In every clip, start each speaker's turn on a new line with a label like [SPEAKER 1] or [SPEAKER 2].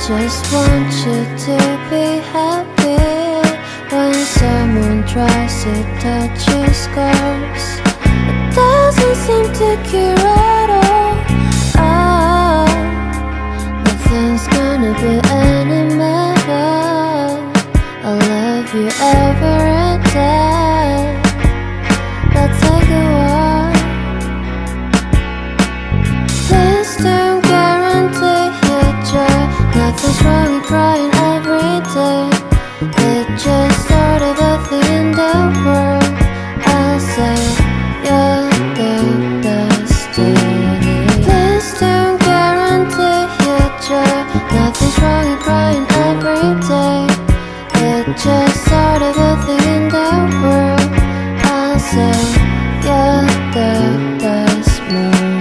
[SPEAKER 1] Just want you to be happy when someone tries to touch your scars. It doesn't seem to cure at all. Nothing's gonna be any better. I'll love you every day. Let's take a walk. Please don't guarantee your joy. Nothing's wrong with crying every day. It's just sort of a thing in the world. I'll say you're the best today. Please don't guarantee your joy. Nothing's wrong with crying every day. It's just sort of a thing in the world. I'll say you're the best moment.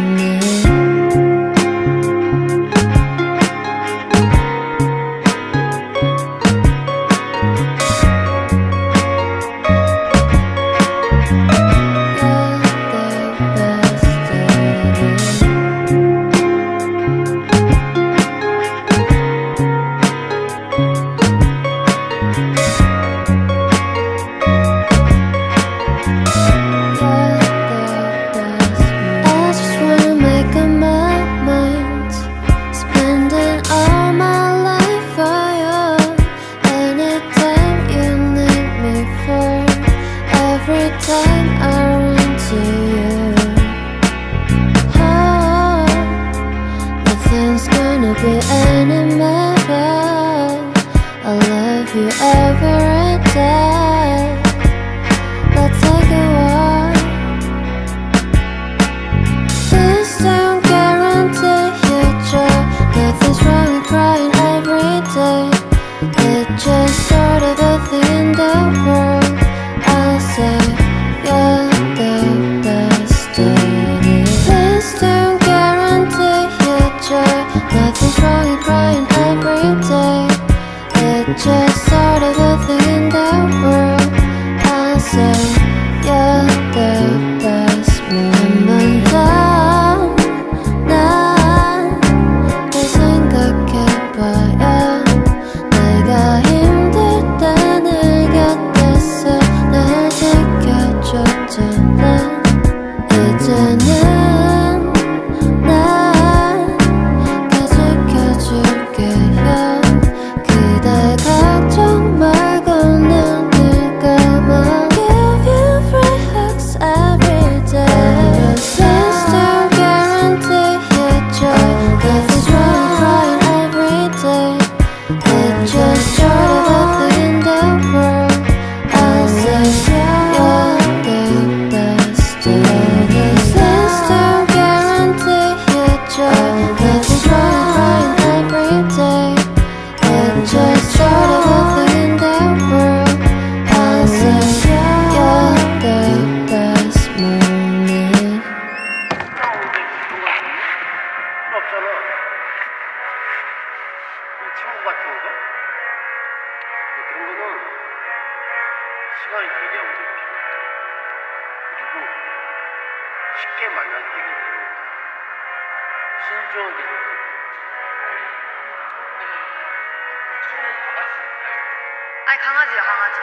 [SPEAKER 2] 아니 강아지야 강아지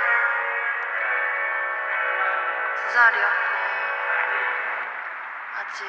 [SPEAKER 2] 2살이야 아직